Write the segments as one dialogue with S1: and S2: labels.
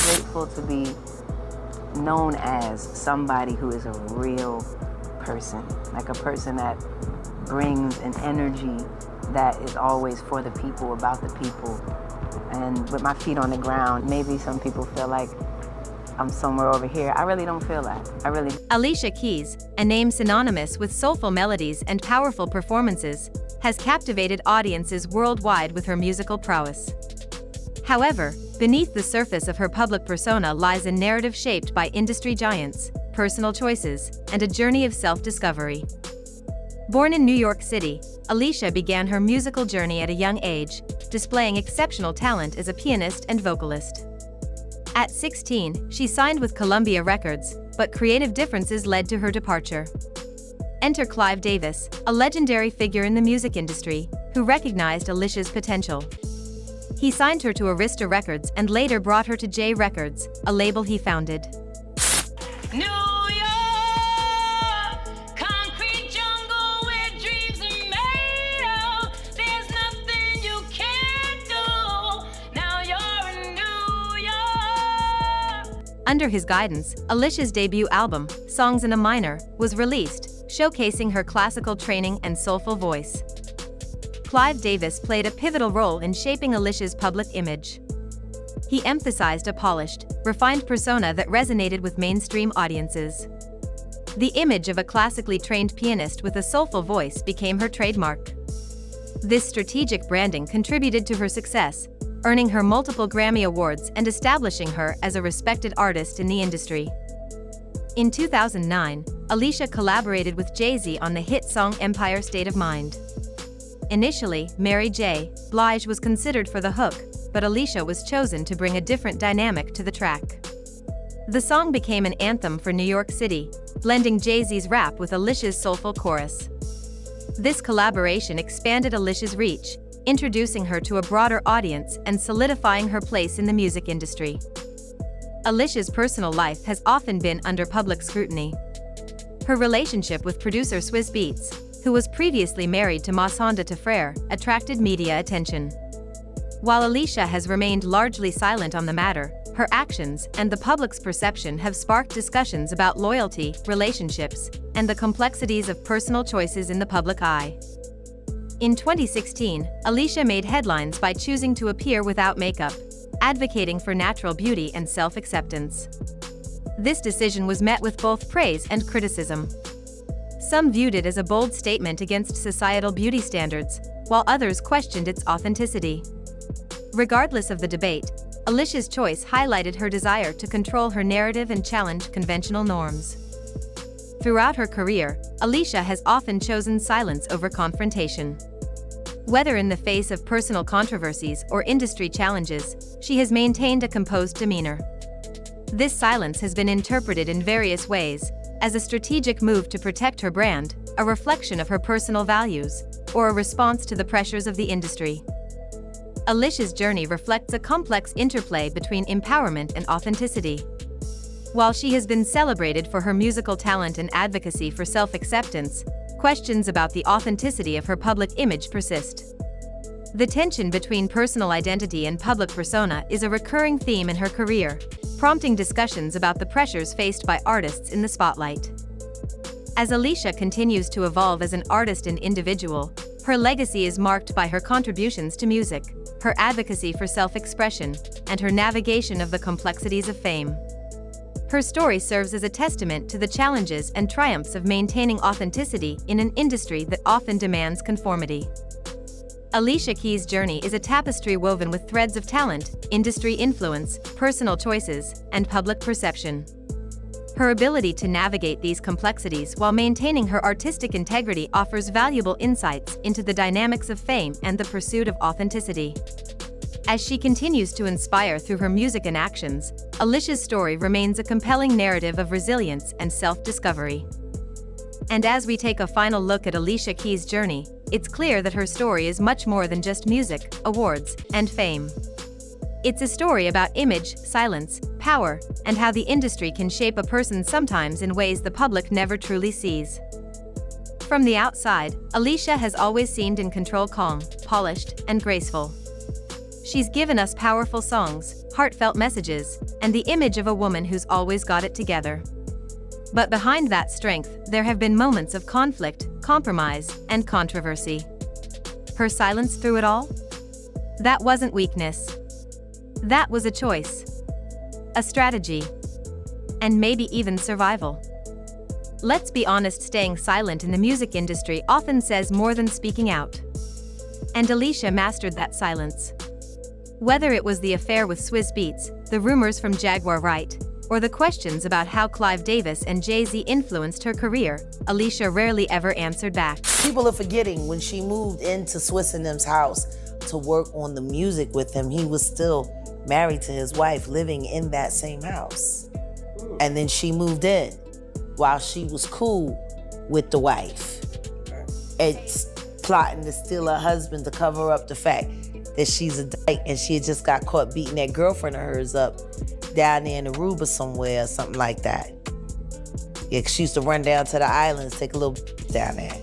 S1: grateful to be known as somebody who is a real person, like a person that brings an energy that is always for the people, about the people. And with my feet on the ground, maybe some people feel like I'm somewhere over here. I really don't feel that.
S2: Alicia Keys, a name synonymous with soulful melodies and powerful performances, has captivated audiences worldwide with her musical prowess. However, beneath the surface of her public persona lies a narrative shaped by industry giants, personal choices, and a journey of self-discovery. Born in New York City, Alicia began her musical journey at a young age, displaying exceptional talent as a pianist and vocalist. At 16, she signed with Columbia Records, but creative differences led to her departure. Enter Clive Davis, a legendary figure in the music industry, who recognized Alicia's potential. He signed her to Artistry Records and later brought her to J Records, a label he founded. Under his guidance, Alicia's debut album, Songs in a Minor, was released, showcasing her classical training and soulful voice. Clive Davis played a pivotal role in shaping Alicia's public image. He emphasized a polished, refined persona that resonated with mainstream audiences. The image of a classically trained pianist with a soulful voice became her trademark. This strategic branding contributed to her success, earning her multiple Grammy Awards and establishing her as a respected artist in the industry. In 2009, Alicia collaborated with Jay-Z on the hit song Empire State of Mind. Initially, Mary J. Blige was considered for the hook, but Alicia was chosen to bring a different dynamic to the track. The song became an anthem for New York City, blending Jay-Z's rap with Alicia's soulful chorus. This collaboration expanded Alicia's reach, introducing her to a broader audience and solidifying her place in the music industry. Alicia's personal life has often been under public scrutiny. Her relationship with producer Swizz Beatz, who was previously married to Masanda Tafrere, attracted media attention. While Alicia has remained largely silent on the matter, her actions and the public's perception have sparked discussions about loyalty, relationships, and the complexities of personal choices in the public eye. In 2016, Alicia made headlines by choosing to appear without makeup, advocating for natural beauty and self-acceptance. This decision was met with both praise and criticism. Some viewed it as a bold statement against societal beauty standards, while others questioned its authenticity. Regardless of the debate, Alicia's choice highlighted her desire to control her narrative and challenge conventional norms. Throughout her career, Alicia has often chosen silence over confrontation. Whether in the face of personal controversies or industry challenges, she has maintained a composed demeanor. This silence has been interpreted in various ways, as a strategic move to protect her brand, a reflection of her personal values, or a response to the pressures of the industry. Alicia's journey reflects a complex interplay between empowerment and authenticity. While she has been celebrated for her musical talent and advocacy for self-acceptance, questions about the authenticity of her public image persist. The tension between personal identity and public persona is a recurring theme in her career, prompting discussions about the pressures faced by artists in the spotlight. As Alicia continues to evolve as an artist and individual, her legacy is marked by her contributions to music, her advocacy for self-expression, and her navigation of the complexities of fame. Her story serves as a testament to the challenges and triumphs of maintaining authenticity in an industry that often demands conformity. Alicia Keys' journey is a tapestry woven with threads of talent, industry influence, personal choices, and public perception. Her ability to navigate these complexities while maintaining her artistic integrity offers valuable insights into the dynamics of fame and the pursuit of authenticity. As she continues to inspire through her music and actions, Alicia's story remains a compelling narrative of resilience and self-discovery. And as we take a final look at Alicia Keys' journey, it's clear that her story is much more than just music, awards, and fame. It's a story about image, silence, power, and how the industry can shape a person sometimes in ways the public never truly sees. From the outside, Alicia has always seemed in control, calm, polished, and graceful. She's given us powerful songs, heartfelt messages, and the image of a woman who's always got it together. But behind that strength, there have been moments of conflict, compromise, and controversy. Her silence through it all? That wasn't weakness. That was a choice. A strategy. And maybe even survival. Let's be honest, staying silent in the music industry often says more than speaking out. And Alicia mastered that silence. Whether it was the affair with Swizz Beatz, the rumors from Jaguar Wright, or the questions about how Clive Davis and Jay-Z influenced her career, Alicia rarely ever answered back.
S3: People are forgetting when she moved into Swizz and them's house to work on the music with him, he was still married to his wife, living in that same house. And then she moved in while she was cool with the wife. It's plotting to steal her husband to cover up the fact that she's a dyke and she had just got caught beating that girlfriend of hers up down there in Aruba somewhere or something like that. Yeah, 'cause she used to run down to the islands, take a little down there.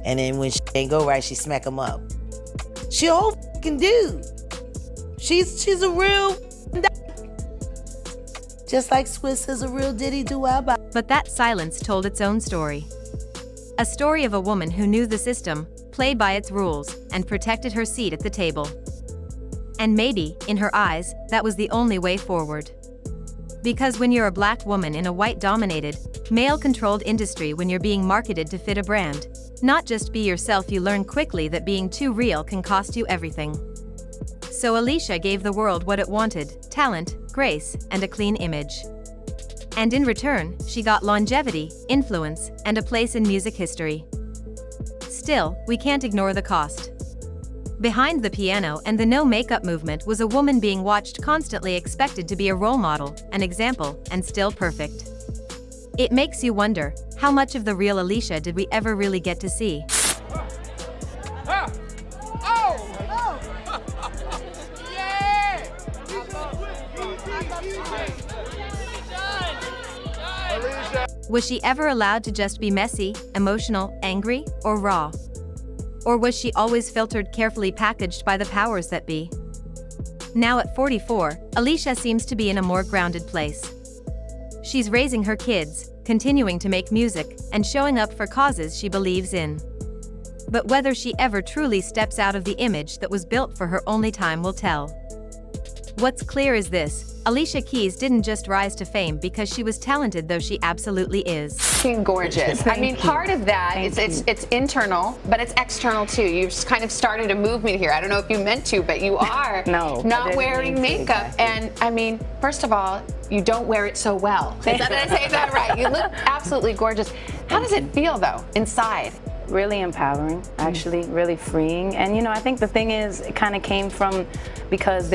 S3: And then when she ain't go right, she smack him up. She a whole fucking dude. She's a real just like Swizz is a real diddy do-wah.
S2: But that silence told its own story. A story of a woman who knew the system, played by its rules, and protected her seat at the table. And maybe, in her eyes, that was the only way forward. Because when you're a black woman in a white-dominated, male-controlled industry, when you're being marketed to fit a brand, not just be yourself, you learn quickly that being too real can cost you everything. So Alicia gave the world what it wanted: talent, grace, and a clean image. And in return, she got longevity, influence, and a place in music history. Still, we can't ignore the cost. Behind the piano and the no-makeup movement was a woman being watched, constantly expected to be a role model, an example, and still perfect. It makes you wonder, how much of the real Alicia did we ever really get to see? Was she ever allowed to just be messy, emotional, angry, or raw? Or was she always filtered, carefully packaged by the powers that be? Now at 44, Alicia seems to be in a more grounded place. She's raising her kids, continuing to make music, and showing up for causes she believes in. But whether she ever truly steps out of the image that was built for her, only time will tell. What's clear is this: Alicia Keys didn't just rise to fame because she was talented, though she absolutely is.
S4: She's gorgeous. I mean, part of that is it's internal, but it's external too. You've just kind of started a movement here. I don't know if you meant to, but you are not wearing makeup. Exactly. And I mean, first of all, you don't wear it so well. Did I say that right? You look absolutely gorgeous. How does it feel though, inside?
S1: Really empowering, actually, really freeing. And you know, I think the thing is, it kind of came from, because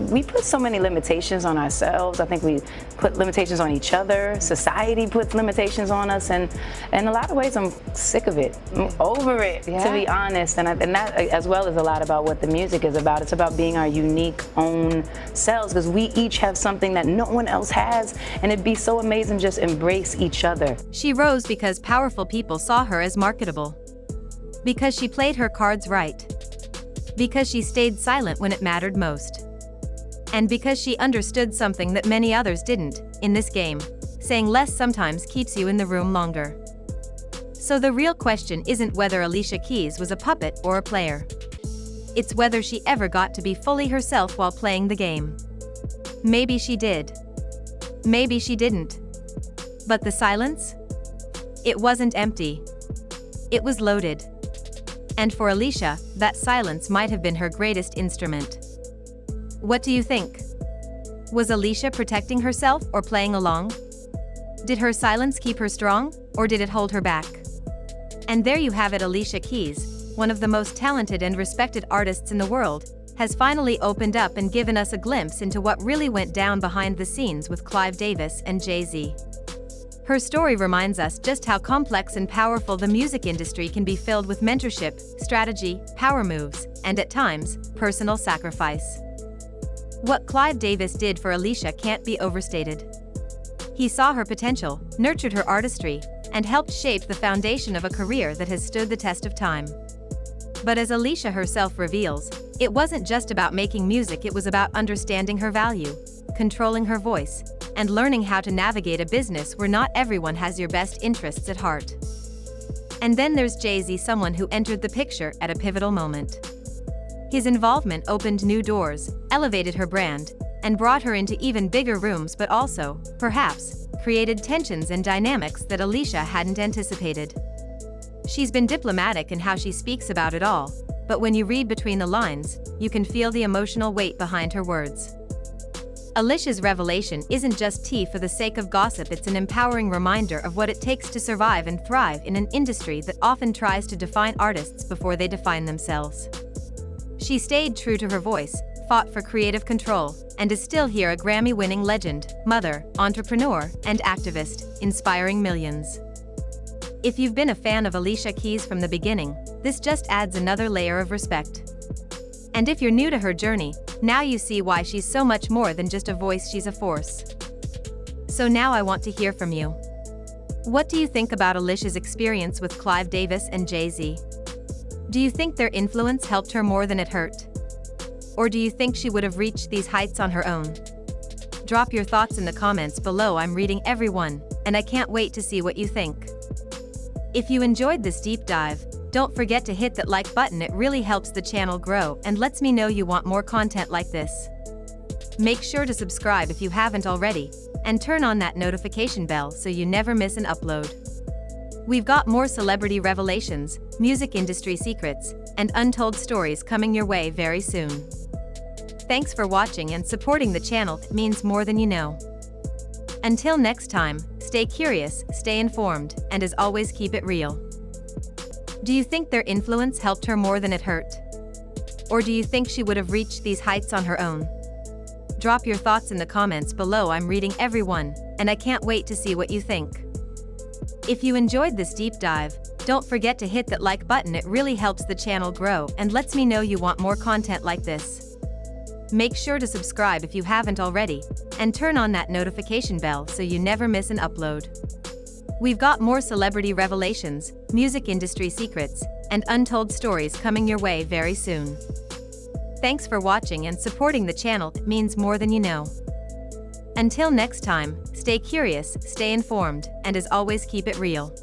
S1: we put so many limitations on ourselves. I think we put limitations on each other. Society puts limitations on us, and in a lot of ways, I'm sick of it. I'm over it, to be honest. And that, as well, is a lot about what the music is about. It's about being our unique own selves, because we each have something that no one else has, and it'd be so amazing just embrace each other.
S2: She rose because powerful people saw her as marketable. Because she played her cards right. Because she stayed silent when it mattered most. And because she understood something that many others didn't, in this game: saying less sometimes keeps you in the room longer. So the real question isn't whether Alicia Keys was a puppet or a player. It's whether she ever got to be fully herself while playing the game. Maybe she did. Maybe she didn't. But the silence? It wasn't empty. It was loaded. And for Alicia, that silence might have been her greatest instrument. What do you think? Was Alicia protecting herself or playing along? Did her silence keep her strong, or did it hold her back? And there you have it. Alicia Keys, one of the most talented and respected artists in the world, has finally opened up and given us a glimpse into what really went down behind the scenes with Clive Davis and Jay-Z. Her story reminds us just how complex and powerful the music industry can be, filled with mentorship, strategy, power moves, and at times, personal sacrifice. What Clive Davis did for Alicia can't be overstated. He saw her potential, nurtured her artistry, and helped shape the foundation of a career that has stood the test of time. But as Alicia herself reveals, It wasn't just about making music, it was about understanding her value, controlling her voice, and learning how to navigate a business where not everyone has your best interests at heart. And then there's Jay-Z, someone who entered the picture at a pivotal moment. His involvement opened new doors, elevated her brand, and brought her into even bigger rooms, but also, perhaps, created tensions and dynamics that Alicia hadn't anticipated. She's been diplomatic in how she speaks about it all, but when you read between the lines, you can feel the emotional weight behind her words. Alicia's revelation isn't just tea for the sake of gossip, it's an empowering reminder of what it takes to survive and thrive in an industry that often tries to define artists before they define themselves. She stayed true to her voice, fought for creative control, and is still here, a Grammy-winning legend, mother, entrepreneur, and activist, inspiring millions. If you've been a fan of Alicia Keys from the beginning, this just adds another layer of respect. And if you're new to her journey, now you see why she's so much more than just a voice, she's a force. So now I want to hear from you. What do you think about Alicia's experience with Clive Davis and Jay-Z? Do you think their influence helped her more than it hurt? Or do you think she would have reached these heights on her own? Drop your thoughts in the comments below. I'm reading every one, and I can't wait to see what you think. If you enjoyed this deep dive, don't forget to hit that like button, it really helps the channel grow and lets me know you want more content like this. Make sure to subscribe if you haven't already, and turn on that notification bell so you never miss an upload. We've got more celebrity revelations, music industry secrets, and untold stories coming your way very soon. Thanks for watching and supporting the channel, it means more than you know. Until next time, stay curious, stay informed, and as always, keep it real. Do you think their influence helped her more than it hurt? Or do you think she would have reached these heights on her own? Drop your thoughts in the comments below. I'm reading every one, and I can't wait to see what you think. If you enjoyed this deep dive, don't forget to hit that like button, it really helps the channel grow and lets me know you want more content like this. Make sure to subscribe if you haven't already, and turn on that notification bell so you never miss an upload. We've got more celebrity revelations, music industry secrets, and untold stories coming your way very soon. Thanks for watching and supporting the channel, it means more than you know. Until next time, stay curious, stay informed, and as always, keep it real.